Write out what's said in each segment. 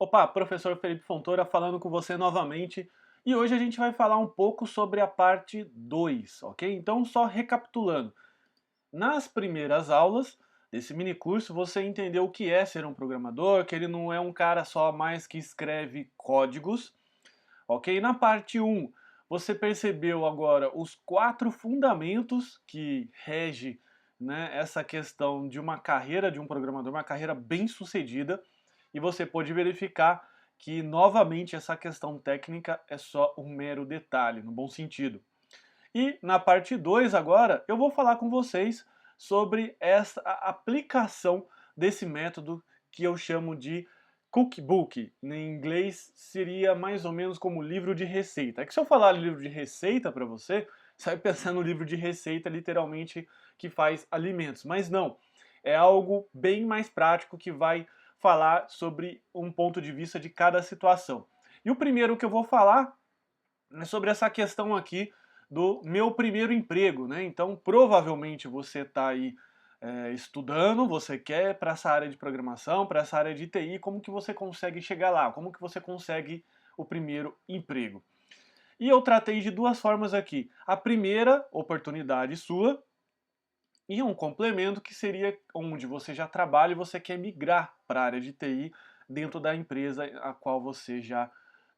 Opa, professor Felipe Fontoura falando com você novamente e hoje a gente vai falar um pouco sobre a parte 2, ok? Então, só recapitulando, nas primeiras aulas desse mini curso você entendeu o que é ser um programador, que ele não é um cara só mais que escreve códigos, ok? Na parte um você percebeu agora os 4 fundamentos que rege, né, essa questão de uma carreira de um programador, uma carreira bem sucedida, e você pode verificar que, novamente, essa questão técnica é só um mero detalhe, no bom sentido. E na parte 2 agora, eu vou falar com vocês sobre essa aplicação desse método que eu chamo de cookbook. Em inglês seria mais ou menos como livro de receita. É que se eu falar livro de receita para você, você vai pensar no livro de receita literalmente que faz alimentos. Mas não, é algo bem mais prático que vai falar sobre um ponto de vista de cada situação. E o primeiro que eu vou falar é sobre essa questão aqui do meu primeiro emprego, né? Então, provavelmente você está aí estudando, você quer para essa área de programação, para essa área de TI, como que você consegue chegar lá? Como que você consegue o primeiro emprego? E eu tratei de duas formas aqui. A primeira oportunidade sua e um complemento que seria onde você já trabalha e você quer migrar para a área de TI dentro da empresa a qual você já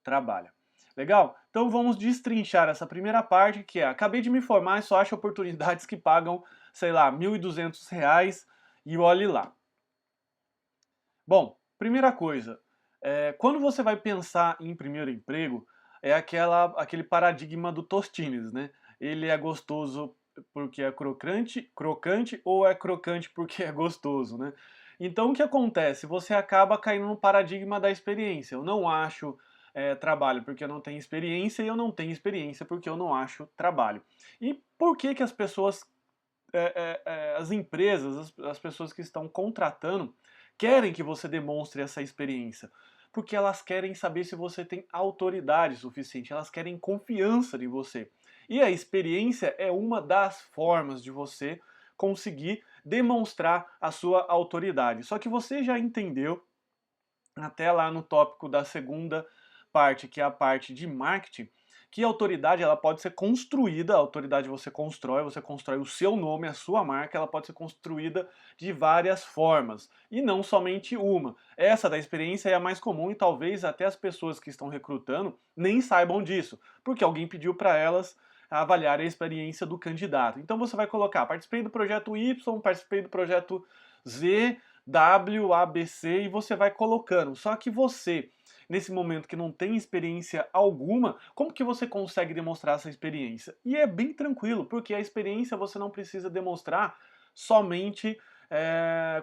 trabalha. Legal? Então vamos destrinchar essa primeira parte que é: acabei de me formar e só acho oportunidades que pagam, sei lá, R$ 1.200 e olhe lá. Bom, primeira coisa, quando você vai pensar em primeiro emprego, é aquele paradigma do Tostines, né? Ele é gostoso porque é crocante ou é crocante porque é gostoso, né? Então o que acontece? Você acaba caindo no paradigma da experiência. Eu não acho trabalho porque eu não tenho experiência e eu não tenho experiência porque eu não acho trabalho. E por que que as pessoas as empresas, as pessoas que estão contratando, querem que você demonstre essa experiência? Porque elas querem saber se você tem autoridade suficiente, elas querem confiança em você. E a experiência é uma das formas de você conseguir demonstrar a sua autoridade. Só que você já entendeu, até lá no tópico da segunda parte, que é a parte de marketing, que a autoridade ela pode ser construída, a autoridade você constrói o seu nome, a sua marca, ela pode ser construída de várias formas, e não somente uma. Essa da experiência é a mais comum e talvez até as pessoas que estão recrutando nem saibam disso, porque alguém pediu para elas avaliar a experiência do candidato. Então você vai colocar: participei do projeto Y, participei do projeto Z, W, A, B, C, e você vai colocando. Só que você, nesse momento que não tem experiência alguma, como que você consegue demonstrar essa experiência? E é bem tranquilo, porque a experiência você não precisa demonstrar somente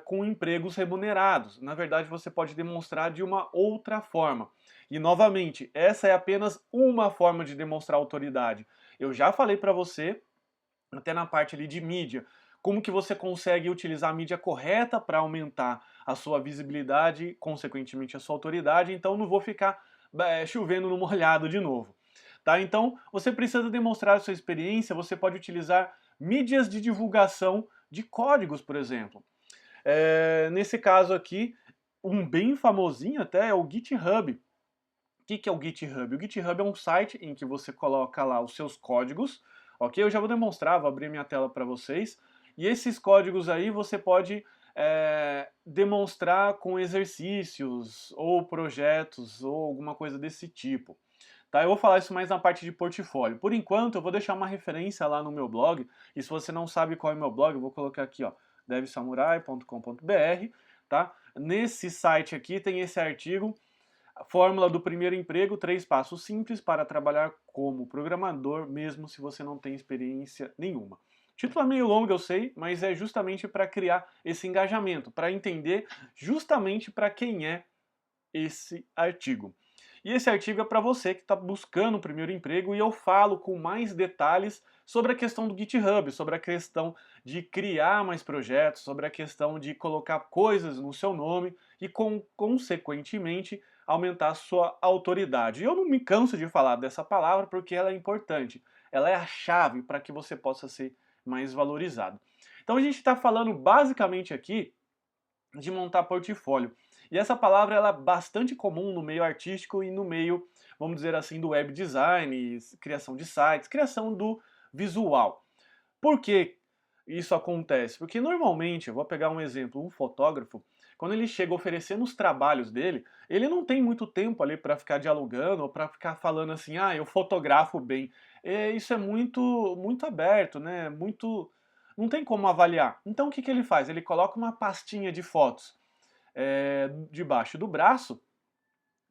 com empregos remunerados. Na verdade, você pode demonstrar de uma outra forma. E novamente, essa é apenas uma forma de demonstrar autoridade. Eu já falei para você, até na parte ali de mídia, como que você consegue utilizar a mídia correta para aumentar a sua visibilidade, consequentemente a sua autoridade, então não vou ficar chovendo no molhado de novo. Tá? Então, você precisa demonstrar a sua experiência, você pode utilizar mídias de divulgação de códigos, por exemplo. Nesse caso aqui, um bem famosinho até é o GitHub. O que é o GitHub? O GitHub é um site em que você coloca lá os seus códigos, ok? Eu já vou demonstrar, vou abrir minha tela para vocês. E esses códigos aí você pode demonstrar com exercícios ou projetos ou alguma coisa desse tipo. Tá, eu vou falar isso mais na parte de portfólio. Por enquanto, eu vou deixar uma referência lá no meu blog. E se você não sabe qual é o meu blog, eu vou colocar aqui, ó, devsamurai.com.br, tá? Nesse site aqui tem esse artigo: a fórmula do primeiro emprego, 3 passos simples para trabalhar como programador, mesmo se você não tem experiência nenhuma. O título é meio longo, eu sei, mas é justamente para criar esse engajamento, para entender justamente para quem é esse artigo. E esse artigo é para você que está buscando o primeiro emprego, e eu falo com mais detalhes sobre a questão do GitHub, sobre a questão de criar mais projetos, sobre a questão de colocar coisas no seu nome e, consequentemente, aumentar a sua autoridade. Eu não me canso de falar dessa palavra porque ela é importante. Ela é a chave para que você possa ser mais valorizado. Então a gente está falando basicamente aqui de montar portfólio. E essa palavra ela é bastante comum no meio artístico e no meio, vamos dizer assim, do web design, criação de sites, criação do visual. Por que isso acontece? Porque normalmente, eu vou pegar um exemplo, um fotógrafo, quando ele chega oferecendo os trabalhos dele, ele não tem muito tempo ali para ficar dialogando ou para ficar falando assim, ah, eu fotografo bem. Isso é muito aberto, né? Muito, não tem como avaliar. Então o que ele faz? Ele coloca uma pastinha de fotos debaixo do braço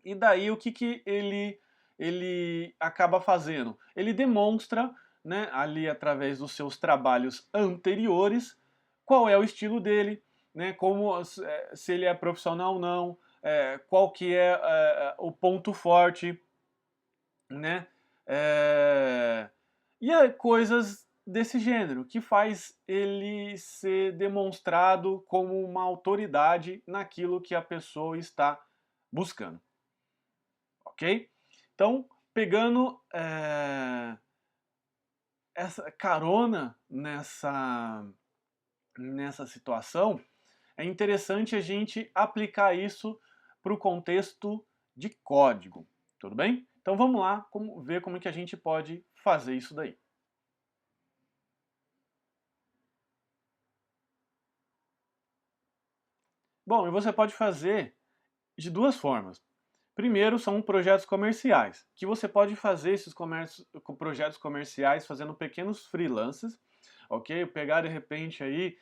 e daí o que ele acaba fazendo? Ele demonstra, né, ali através dos seus trabalhos anteriores qual é o estilo dele, né, como se ele é profissional ou não, qual que é o ponto forte, né, e coisas desse gênero que faz ele ser demonstrado como uma autoridade naquilo que a pessoa está buscando. Ok? Então, pegando essa carona nessa situação, é interessante a gente aplicar isso para o contexto de código. Tudo bem? Então vamos lá ver como que a gente pode fazer isso daí. Bom, e você pode fazer de duas formas. Primeiro são projetos comerciais, que você pode fazer esses projetos comerciais fazendo pequenos freelances, ok? Pegar de repente aí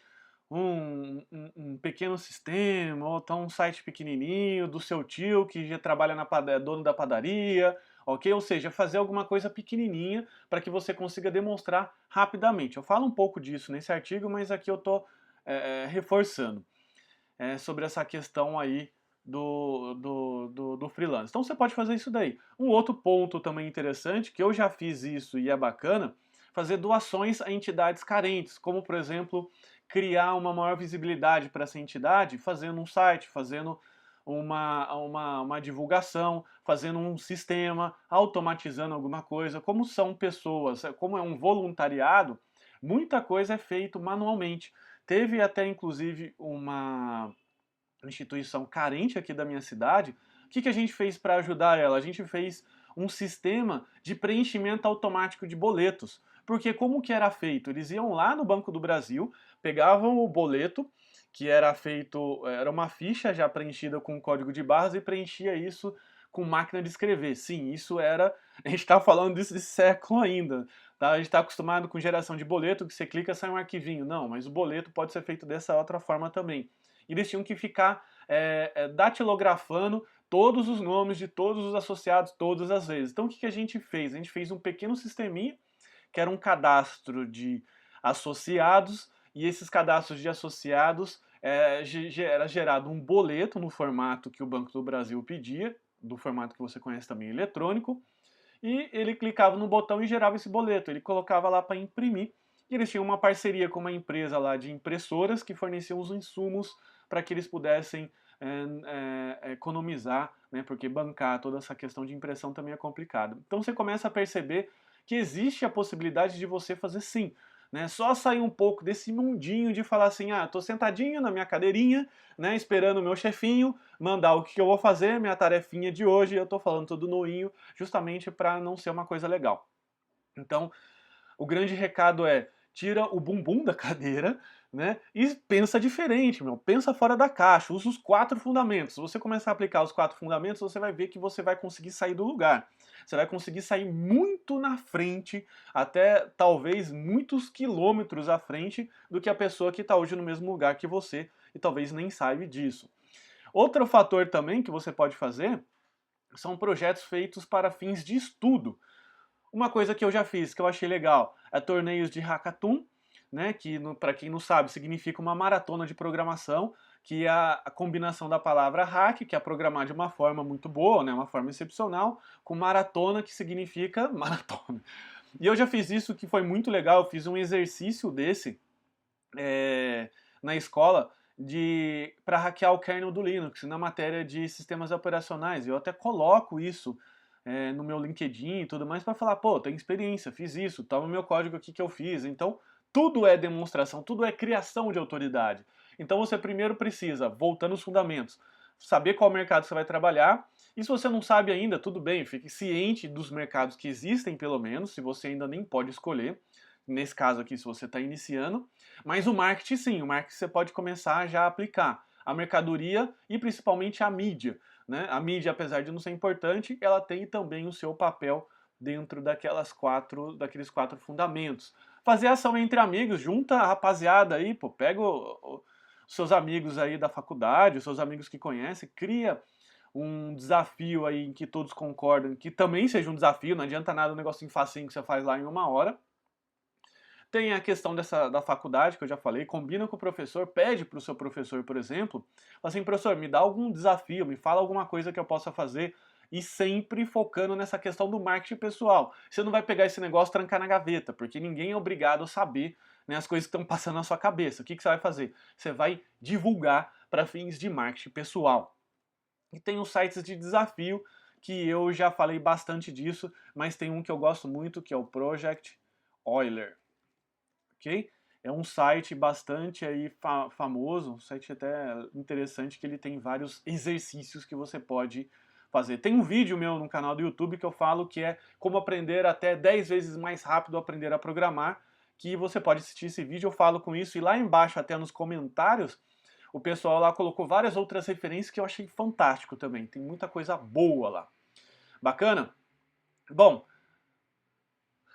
um pequeno sistema, ou então um site pequenininho do seu tio que já trabalha dono da padaria, ok? Ou seja, fazer alguma coisa pequenininha para que você consiga demonstrar rapidamente. Eu falo um pouco disso nesse artigo, mas aqui eu estou reforçando sobre essa questão aí do freelance. Então você pode fazer isso daí. Um outro ponto também interessante, que eu já fiz isso e é bacana, fazer doações a entidades carentes, como por exemplo, criar uma maior visibilidade para essa entidade, fazendo um site, fazendo uma divulgação, fazendo um sistema, automatizando alguma coisa. Como são pessoas, como é um voluntariado, muita coisa é feito manualmente. Teve até inclusive uma instituição carente aqui da minha cidade. O que a gente fez para ajudar ela? A gente fez um sistema de preenchimento automático de boletos. Porque como que era feito? Eles iam lá no Banco do Brasil, pegavam o boleto, que era feito, era uma ficha já preenchida com código de barras e preenchia isso com máquina de escrever. Sim, isso era, a gente está falando disso desse século ainda. Tá? A gente está acostumado com geração de boleto, que você clica sai um arquivinho. Não, mas o boleto pode ser feito dessa outra forma também. E eles tinham que ficar datilografando todos os nomes de todos os associados todas as vezes. Então o que a gente fez? A gente fez um pequeno sisteminha, que era um cadastro de associados, e esses cadastros de associados era gerado um boleto no formato que o Banco do Brasil pedia, do formato que você conhece também eletrônico, e ele clicava no botão e gerava esse boleto. Ele colocava lá para imprimir, e eles tinham uma parceria com uma empresa lá de impressoras que forneciam os insumos para que eles pudessem economizar, né, porque bancar toda essa questão de impressão também é complicado. Então você começa a perceber que existe a possibilidade de você fazer sim. Né, só sair um pouco desse mundinho de falar assim, ah, tô sentadinho na minha cadeirinha, né, esperando o meu chefinho mandar o que eu vou fazer, minha tarefinha de hoje, e eu tô falando tudo noinho, justamente para não ser uma coisa legal. Então, o grande recado é, tira o bumbum da cadeira, né? E pensa diferente, meu. Pensa fora da caixa. Usa os 4 fundamentos. Se você começar a aplicar os 4 fundamentos, você vai ver que você vai conseguir sair do lugar. Você vai conseguir sair muito na frente, até talvez muitos quilômetros à frente do que a pessoa que está hoje no mesmo lugar que você e talvez nem saiba disso. Outro fator também que você pode fazer são projetos feitos para fins de estudo. Uma coisa que eu já fiz, que eu achei legal, é torneios de hackathon, né, que para quem não sabe significa uma maratona de programação, que é a combinação da palavra hack, que é programar de uma forma muito boa, né, uma forma excepcional, com maratona, que significa maratona. E eu já fiz isso, que foi muito legal, eu fiz um exercício desse na escola para hackear o kernel do Linux, na matéria de sistemas operacionais. Eu até coloco isso no meu LinkedIn e tudo mais para falar, pô, tenho experiência, fiz isso, toma o meu código aqui que eu fiz. Então, tudo é demonstração, tudo é criação de autoridade. Então você primeiro precisa, voltando aos fundamentos, saber qual mercado você vai trabalhar. E se você não sabe ainda, tudo bem, fique ciente dos mercados que existem, pelo menos, se você ainda nem pode escolher. Nesse caso aqui, se você está iniciando. Mas o marketing, sim, o marketing você pode começar já a aplicar. A mercadoria e principalmente a mídia. Né? A mídia, apesar de não ser importante, ela tem também o seu papel dentro daqueles quatro fundamentos. Fazer ação entre amigos, junta a rapaziada aí, pô, pega os seus amigos aí da faculdade, os seus amigos que conhecem, cria um desafio aí em que todos concordam, que também seja um desafio, não adianta nada um negocinho facinho que você faz lá em uma hora. Tem a questão da faculdade, que eu já falei, combina com o professor, pede para o seu professor, por exemplo, assim, professor, me dá algum desafio, me fala alguma coisa que eu possa fazer, e sempre focando nessa questão do marketing pessoal. Você não vai pegar esse negócio e trancar na gaveta, porque ninguém é obrigado a saber, né, as coisas que estão passando na sua cabeça. O que você vai fazer? Você vai divulgar para fins de marketing pessoal. E tem os sites de desafio, que eu já falei bastante disso, mas tem um que eu gosto muito, que é o Project Euler. Ok? É um site bastante aí famoso, um site até interessante, que ele tem vários exercícios que você pode fazer. Tem um vídeo meu no canal do YouTube que eu falo que é como aprender até 10 vezes mais rápido a aprender a programar, que você pode assistir esse vídeo, eu falo com isso, e lá embaixo, até nos comentários, o pessoal lá colocou várias outras referências que eu achei fantástico também. Tem muita coisa boa lá. Bacana? Bom,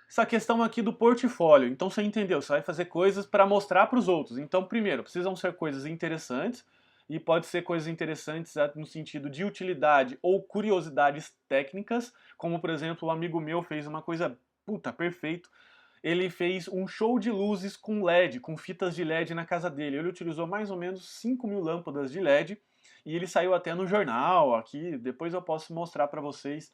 essa questão aqui do portfólio. Então você entendeu, você vai fazer coisas para mostrar para os outros. Então, primeiro, precisam ser coisas interessantes, e pode ser coisas interessantes no sentido de utilidade ou curiosidades técnicas, como por exemplo, um amigo meu fez uma coisa, puta, perfeito. Ele fez um show de luzes com LED, com fitas de LED na casa dele. Ele utilizou mais ou menos 5.000 lâmpadas de LED, e ele saiu até no jornal aqui. Depois eu posso mostrar para vocês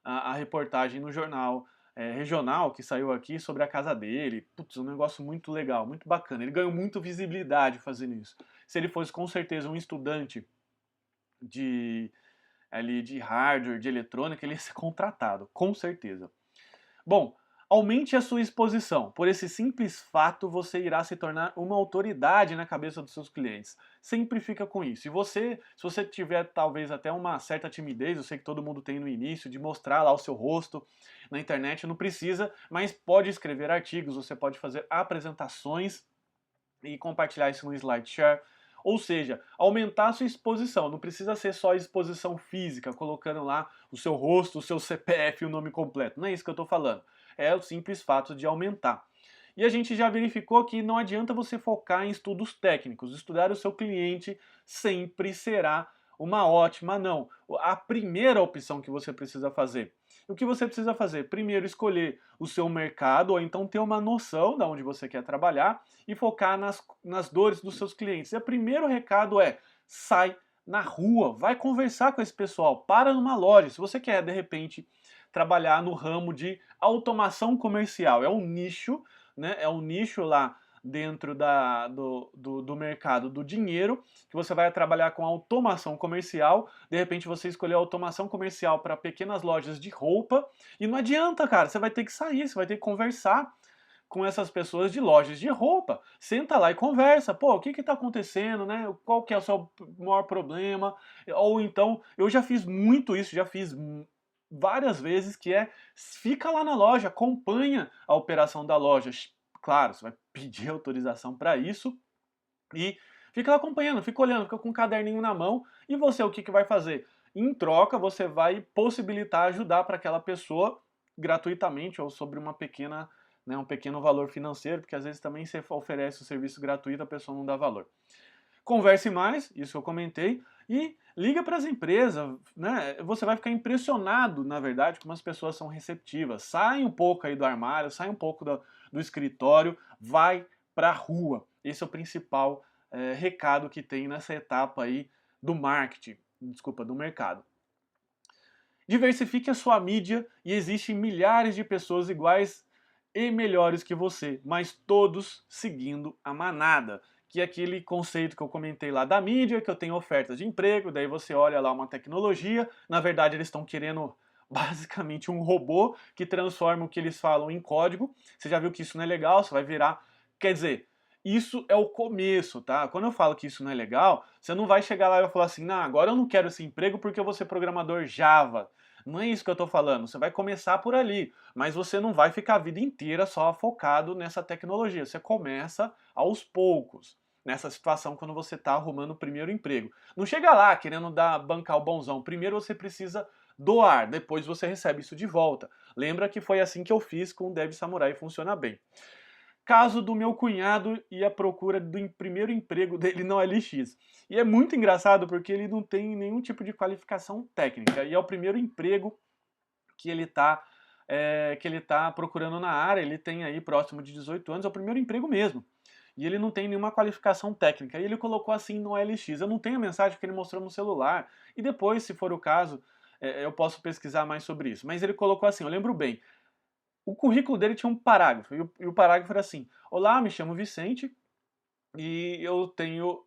a reportagem no jornal regional que saiu aqui sobre a casa dele. Putz, um negócio muito legal, muito bacana. Ele ganhou muito visibilidade fazendo isso. Se ele fosse com certeza um estudante de, ali, de hardware, de eletrônica, ele ia ser contratado, com certeza. Bom, aumente a sua exposição. Por esse simples fato, você irá se tornar uma autoridade na cabeça dos seus clientes. Sempre fica com isso. E se você tiver talvez até uma certa timidez, eu sei que todo mundo tem no início, de mostrar lá o seu rosto na internet, não precisa, mas pode escrever artigos, você pode fazer apresentações e compartilhar isso no SlideShare. Ou seja, aumentar a sua exposição. Não precisa ser só exposição física, colocando lá o seu rosto, o seu CPF e o nome completo. Não é isso que eu estou falando. É o simples fato de aumentar. E a gente já verificou que não adianta você focar em estudos técnicos. Estudar o seu cliente sempre será uma ótima, não. A primeira opção que você precisa fazer. O que você precisa fazer? Primeiro, escolher o seu mercado, ou então ter uma noção de onde você quer trabalhar e focar nas dores dos seus clientes. E o primeiro recado é: sai na rua, vai conversar com esse pessoal, para numa loja. Se você quer, de repente, trabalhar no ramo de automação comercial, é um nicho, né? É um nicho lá dentro do mercado do dinheiro, que você vai trabalhar com automação comercial. De repente você escolheu automação comercial para pequenas lojas de roupa, e não adianta, cara, você vai ter que sair, você vai ter que conversar com essas pessoas de lojas de roupa. Senta lá e conversa. Pô, o que está acontecendo, né? Qual que é o seu maior problema? Ou então, eu já fiz muito isso, já fiz várias vezes, que é: fica lá na loja, acompanha a operação da loja. Claro, você vai pedir autorização para isso e fica lá acompanhando, fica olhando, fica com um caderninho na mão, e você o que vai fazer? Em troca, você vai possibilitar ajudar para aquela pessoa gratuitamente ou sobre uma pequena, né, um pequeno valor financeiro, porque às vezes também você oferece o serviço gratuito, a pessoa não dá valor. Converse mais, isso eu comentei, e liga para as empresas, né? Você vai ficar impressionado, na verdade, como as pessoas são receptivas. Sai um pouco aí do armário, sai um pouco do escritório, vai para a rua. Esse é o principal recado que tem nessa etapa aí do marketing, desculpa, do mercado. Diversifique a sua mídia, e existem milhares de pessoas iguais e melhores que você, mas todos seguindo a manada. Que é aquele conceito que eu comentei lá da mídia, que eu tenho ofertas de emprego, daí você olha lá uma tecnologia, na verdade eles estão querendo basicamente um robô que transforma o que eles falam em código. Você já viu que isso não é legal, você vai virar... Quer dizer, isso é o começo, tá? Quando eu falo que isso não é legal, você não vai chegar lá e vai falar assim, não, agora eu não quero esse emprego porque eu vou ser programador Java. Não é isso que eu tô falando. Você vai começar por ali, mas você não vai ficar a vida inteira só focado nessa tecnologia. Você começa aos poucos, nessa situação quando você está arrumando o primeiro emprego. Não chega lá querendo bancar o bonzão. Primeiro você precisa doar, depois você recebe isso de volta. Lembra que foi assim que eu fiz com o Dev Samurai e funciona bem. Caso do meu cunhado e a procura do primeiro emprego dele na OLX. E é muito engraçado porque ele não tem nenhum tipo de qualificação técnica. E é o primeiro emprego que ele está procurando na área. Ele tem aí próximo de 18 anos, é o primeiro emprego mesmo. E ele não tem nenhuma qualificação técnica. E ele colocou assim no OLX. Eu não tenho a mensagem que ele mostrou no celular. E depois, se for o caso, eu posso pesquisar mais sobre isso. Mas ele colocou assim, eu lembro bem. O currículo dele tinha um parágrafo, e o parágrafo era assim: olá, me chamo Vicente, e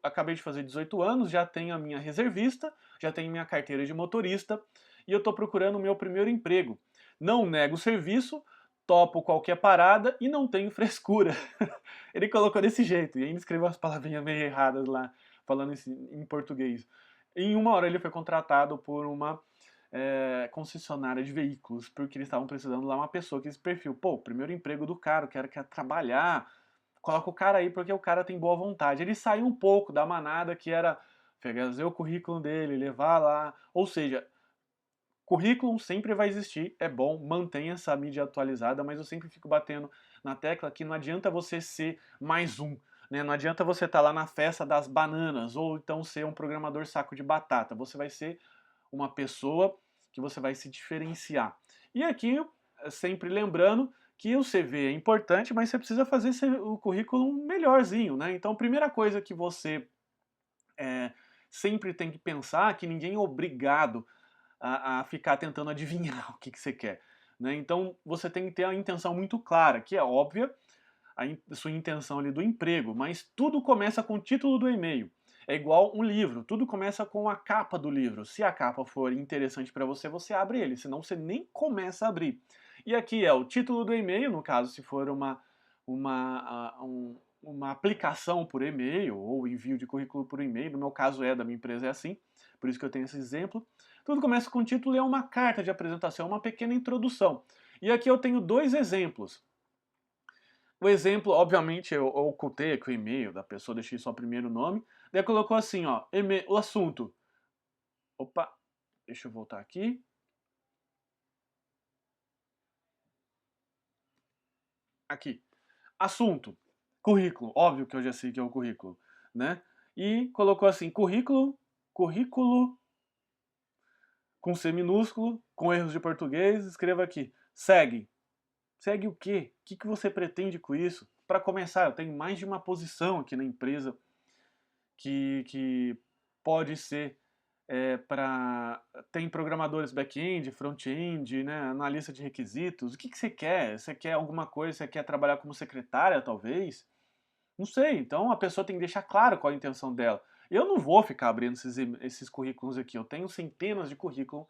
acabei de fazer 18 anos, já tenho a minha reservista, já tenho minha carteira de motorista, e eu estou procurando o meu primeiro emprego. Não nego o serviço, topo qualquer parada e não tenho frescura. Ele colocou desse jeito, e ainda escreveu as palavrinhas meio erradas lá, falando em português. Em uma hora ele foi contratado por uma concessionária de veículos, porque eles estavam precisando lá uma pessoa com esse perfil. Pô, primeiro emprego do cara, o cara quer trabalhar, coloca o cara aí porque o cara tem boa vontade. Ele saiu um pouco da manada que era fazer o currículo dele, levar lá. Ou seja, currículo sempre vai existir, é bom, mantenha essa mídia atualizada, mas eu sempre fico batendo na tecla que não adianta você ser mais um. Né? Não adianta você estar lá na festa das bananas ou então ser um programador saco de batata. Você vai ser uma pessoa que você vai se diferenciar. E aqui, sempre lembrando que o CV é importante, mas você precisa fazer o currículo melhorzinho, né? Então, a primeira coisa que você sempre tem que pensar é que ninguém é obrigado a ficar tentando adivinhar o que você quer. Né? Então, você tem que ter a intenção muito clara, que é óbvia, sua intenção ali do emprego, mas tudo começa com o título do e-mail. É igual um livro, tudo começa com a capa do livro. Se a capa for interessante para você, você abre ele, senão você nem começa a abrir. E aqui é o título do e-mail, no caso, se for uma aplicação por e-mail ou envio de currículo por e-mail, no meu caso da minha empresa é assim, por isso que eu tenho esse exemplo. Tudo começa com o título e é uma carta de apresentação, uma pequena introdução. E aqui eu tenho dois exemplos. O exemplo, obviamente, eu ocultei aqui o e-mail da pessoa, deixei só o primeiro nome. Daí colocou assim, ó, o assunto. Opa, deixa eu voltar aqui. Aqui. Assunto. Currículo. Óbvio que eu já sei que é o currículo, né? E colocou assim, currículo com C minúsculo, com erros de português, escreva aqui. Segue. Segue o quê? O que você pretende com isso? Para começar, eu tenho mais de uma posição aqui na empresa que pode ser tem programadores back-end, front-end, né, analista de requisitos. O que você quer? Você quer alguma coisa? Você quer trabalhar como secretária, talvez? Não sei. Então a pessoa tem que deixar claro qual a intenção dela. Eu não vou ficar abrindo esses currículos aqui. Eu tenho centenas de currículos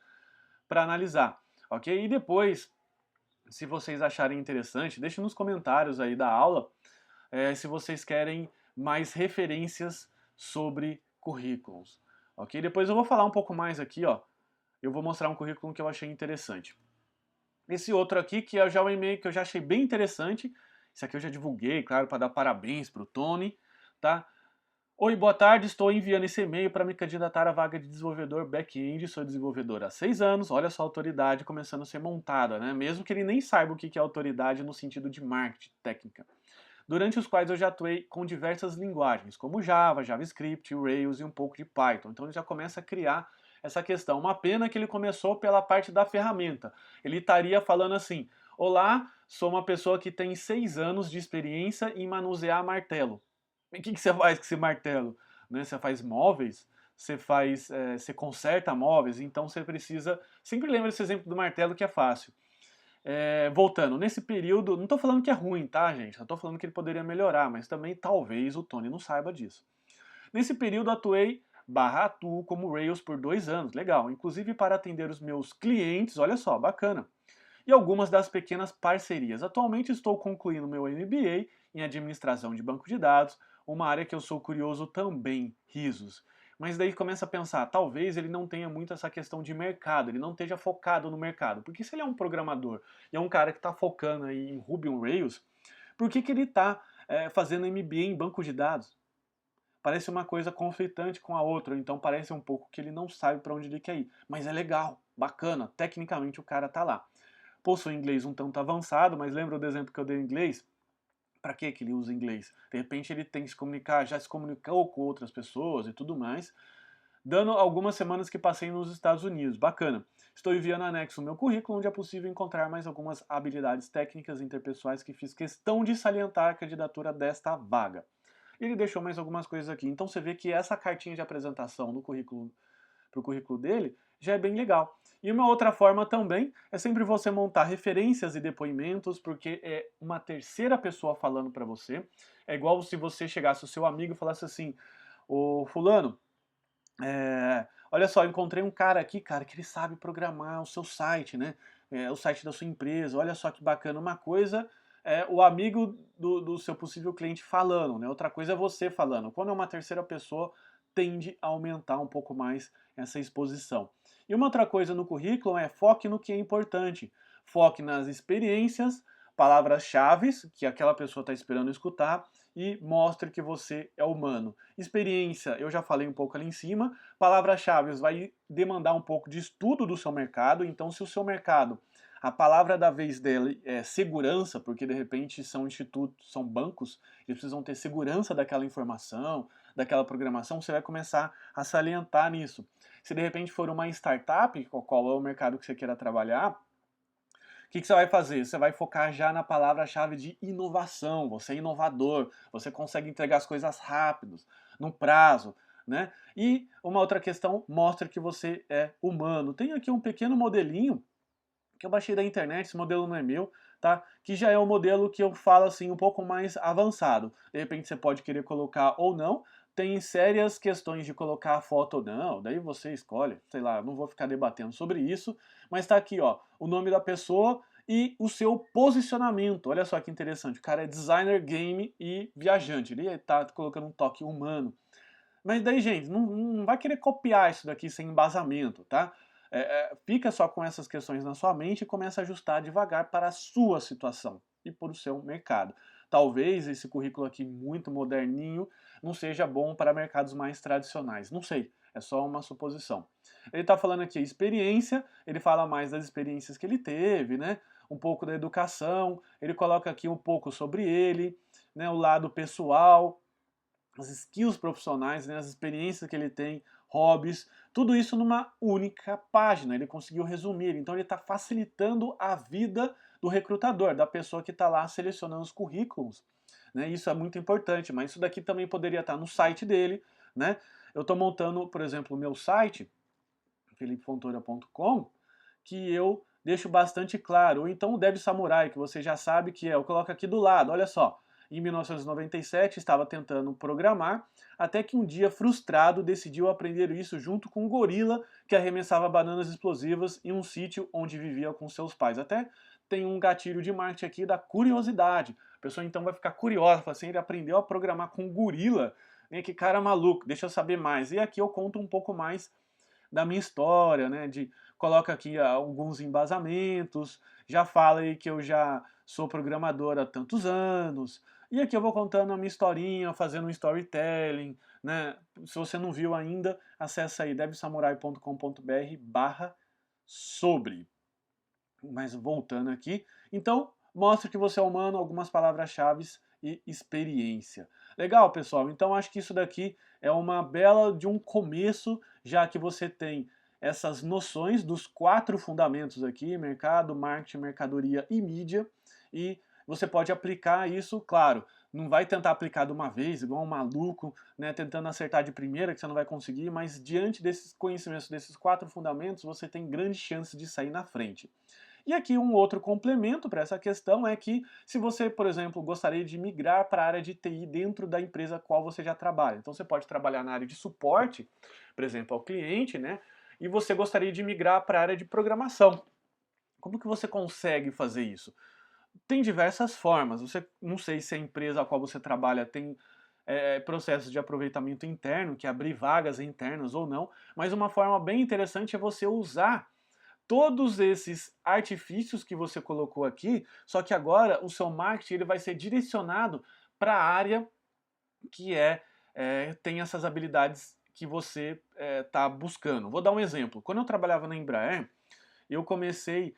para analisar, ok? E depois, se vocês acharem interessante, deixem nos comentários aí da aula se vocês querem mais referências sobre currículos. Ok? Depois eu vou falar um pouco mais aqui, ó. Eu vou mostrar um currículo que eu achei interessante. Esse outro aqui, que é já um e-mail que eu já achei bem interessante. Esse aqui eu já divulguei, claro, para dar parabéns para o Tony, tá? Oi, boa tarde, estou enviando esse e-mail para me candidatar à vaga de desenvolvedor back-end. Sou desenvolvedor há 6 anos, olha só a autoridade começando a ser montada, né? Mesmo que ele nem saiba o que é autoridade no sentido de marketing técnica. Durante os quais eu já atuei com diversas linguagens, como Java, JavaScript, Rails e um pouco de Python. Então ele já começa a criar essa questão. Uma pena que ele começou pela parte da ferramenta. Ele estaria falando assim: olá, sou uma pessoa que tem 6 anos de experiência em manusear martelo. E o que você faz com esse martelo? Né? Você faz móveis? Você conserta móveis? Então você precisa... Sempre lembra esse exemplo do martelo que é fácil. Voltando, nesse período, não estou falando que é ruim, tá, gente? Eu estou falando que ele poderia melhorar, mas também talvez o Tony não saiba disso. Nesse período, atuo como Rails por 2 anos, legal, inclusive para atender os meus clientes, olha só, bacana. E algumas das pequenas parcerias. Atualmente estou concluindo meu MBA em administração de banco de dados, uma área que eu sou curioso também, risos. Mas daí começa a pensar, talvez ele não tenha muito essa questão de mercado, ele não esteja focado no mercado. Porque se ele é um programador e é um cara que está focando aí em Ruby on Rails, por que ele está fazendo MBA em banco de dados? Parece uma coisa conflitante com a outra, então parece um pouco que ele não sabe para onde ele quer ir. Mas é legal, bacana, tecnicamente o cara tá lá. Possui inglês um tanto avançado, mas lembra do exemplo que eu dei em inglês? Para que ele usa inglês? De repente ele tem que se comunicar, já se comunicou com outras pessoas e tudo mais. Dando algumas semanas que passei nos Estados Unidos, bacana. Estou enviando anexo o meu currículo, onde é possível encontrar mais algumas habilidades técnicas interpessoais que fiz questão de salientar a candidatura desta vaga. Ele deixou mais algumas coisas aqui. Então você vê que essa cartinha de apresentação no currículo, para o currículo dele já é bem legal. E uma outra forma também é sempre você montar referências e depoimentos, porque é uma terceira pessoa falando para você. É igual se você chegasse ao seu amigo e falasse assim: ô fulano, olha só, encontrei um cara aqui, cara, que ele sabe programar o seu site, né? O site da sua empresa. Olha só que bacana. Uma coisa é o amigo do seu possível cliente falando, né? Outra coisa é você falando. Quando é uma terceira pessoa, tende a aumentar um pouco mais essa exposição. E uma outra coisa no currículo é foque no que é importante. Foque nas experiências, palavras-chave que aquela pessoa está esperando escutar e mostre que você é humano. Experiência, eu já falei um pouco ali em cima. Palavras-chave vai demandar um pouco de estudo do seu mercado. Então, se o seu mercado, a palavra da vez dele é segurança, porque de repente são institutos, são bancos, eles precisam ter segurança daquela informação, daquela programação, você vai começar a salientar nisso. Se de repente for uma startup, qual é o mercado que você queira trabalhar, o que você vai fazer? Você vai focar já na palavra-chave de inovação. Você é inovador, você consegue entregar as coisas rápido, no prazo, né? E uma outra questão, mostra que você é humano. Tem aqui um pequeno modelinho que eu baixei da internet, esse modelo não é meu, tá? Que já é um modelo que eu falo assim um pouco mais avançado. De repente você pode querer colocar ou não. Tem sérias questões de colocar a foto ou não, daí você escolhe, sei lá, não vou ficar debatendo sobre isso, mas tá aqui, ó, o nome da pessoa e o seu posicionamento. Olha só que interessante, o cara é designer, game e viajante, ele tá colocando um toque humano. Mas daí, gente, não vai querer copiar isso daqui sem embasamento, tá? Fica só com essas questões na sua mente e começa a ajustar devagar para a sua situação e para o seu mercado. Talvez esse currículo aqui muito moderninho não seja bom para mercados mais tradicionais. Não sei, é só uma suposição. Ele está falando aqui experiência, ele fala mais das experiências que ele teve, né? Um pouco da educação, ele coloca aqui um pouco sobre ele, né? O lado pessoal, as skills profissionais, né, as experiências que ele tem, hobbies, tudo isso numa única página. Ele conseguiu resumir. Então ele está facilitando a vida do recrutador, da pessoa que está lá selecionando os currículos. Né? Isso é muito importante, mas isso daqui também poderia estar no site dele. Né? Eu estou montando, por exemplo, o meu site, felipefontoura.com, que eu deixo bastante claro. Ou então o Dev Samurai, que você já sabe que é. Eu coloco aqui do lado, olha só. Em 1997 estava tentando programar, até que um dia, frustrado, decidiu aprender isso junto com um gorila que arremessava bananas explosivas em um sítio onde vivia com seus pais. Até tem um gatilho de marketing aqui da curiosidade. A pessoa então vai ficar curiosa, fala assim, ele aprendeu a programar com um gorila, né? Que cara maluco, deixa eu saber mais. E aqui eu conto um pouco mais da minha história, né? Coloca aqui alguns embasamentos, já fala aí que eu já sou programador há tantos anos, e aqui eu vou contando a minha historinha, fazendo um storytelling, né? Se você não viu ainda, acessa aí devsamurai.com.br/sobre. Mas voltando aqui, então mostre que você é humano, algumas palavras-chave e experiência. Legal, pessoal? Então acho que isso daqui é uma bela de um começo, já que você tem essas noções dos 4 fundamentos aqui, mercado, marketing, mercadoria e mídia, e você pode aplicar isso, claro, não vai tentar aplicar de uma vez, igual um maluco, né, tentando acertar de primeira, que você não vai conseguir, mas diante desses conhecimentos, desses 4 fundamentos, você tem grande chance de sair na frente. E aqui um outro complemento para essa questão é que se você, por exemplo, gostaria de migrar para a área de TI dentro da empresa a qual você já trabalha. Então você pode trabalhar na área de suporte, por exemplo, ao cliente, né? E você gostaria de migrar para a área de programação. Como que você consegue fazer isso? Tem diversas formas. Você, não sei se a empresa a qual você trabalha tem processos de aproveitamento interno, que é abrir vagas internas ou não, mas uma forma bem interessante é você usar todos esses artifícios que você colocou aqui, só que agora o seu marketing ele vai ser direcionado para a área que tem essas habilidades que você está buscando. Vou dar um exemplo. Quando eu trabalhava na Embraer, eu comecei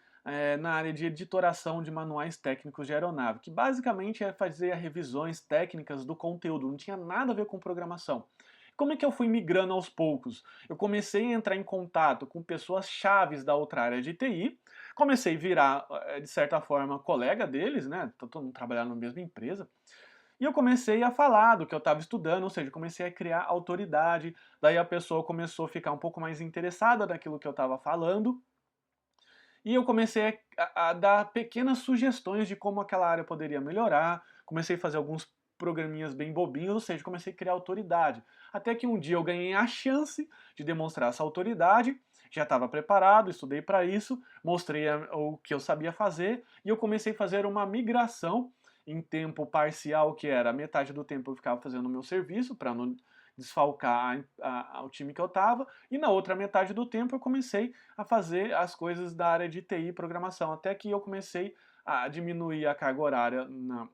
na área de editoração de manuais técnicos de aeronave, que basicamente é fazer revisões técnicas do conteúdo, não tinha nada a ver com programação. Como é que eu fui migrando aos poucos? Eu comecei a entrar em contato com pessoas chaves da outra área de TI, comecei a virar, de certa forma, colega deles, né? Todo mundo trabalhando na mesma empresa. E eu comecei a falar do que eu estava estudando, ou seja, comecei a criar autoridade. Daí a pessoa começou a ficar um pouco mais interessada naquilo que eu estava falando. E eu comecei a dar pequenas sugestões de como aquela área poderia melhorar. Comecei a fazer alguns programinhas bem bobinhos, ou seja, comecei a criar autoridade. Até que um dia eu ganhei a chance de demonstrar essa autoridade, já estava preparado, estudei para isso, mostrei o que eu sabia fazer e eu comecei a fazer uma migração em tempo parcial, que era metade do tempo eu ficava fazendo o meu serviço para não desfalcar o time que eu estava, e na outra metade do tempo eu comecei a fazer as coisas da área de TI e programação, até que eu comecei a diminuir a carga horária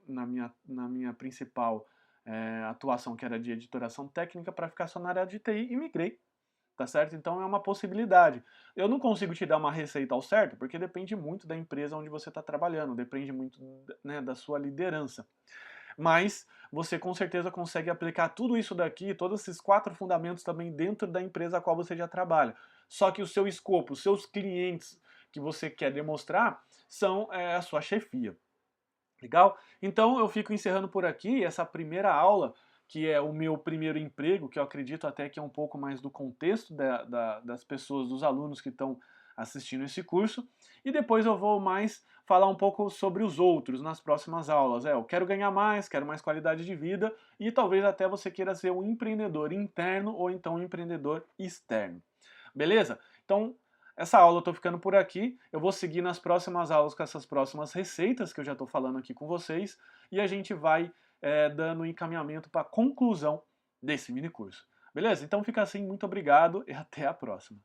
na minha principal atuação, que era de editoração técnica, para ficar só na área de TI e migrei, tá certo? Então é uma possibilidade. Eu não consigo te dar uma receita ao certo, porque depende muito da empresa onde você está trabalhando, depende muito, né, da sua liderança. Mas você com certeza consegue aplicar tudo isso daqui, todos esses 4 fundamentos também dentro da empresa a qual você já trabalha. Só que o seu escopo, os seus clientes que você quer demonstrar são a sua chefia. Legal? Então eu fico encerrando por aqui essa primeira aula, que é o meu primeiro emprego, que eu acredito até que é um pouco mais do contexto das pessoas, dos alunos que estão assistindo esse curso. E depois eu vou mais falar um pouco sobre os outros nas próximas aulas. Eu quero ganhar mais, quero mais qualidade de vida e talvez até você queira ser um empreendedor interno ou então um empreendedor externo. Beleza? Então, essa aula eu estou ficando por aqui. Eu vou seguir nas próximas aulas com essas próximas receitas que eu já estou falando aqui com vocês e a gente vai dando um encaminhamento para a conclusão desse mini curso. Beleza? Então fica assim, muito obrigado e até a próxima.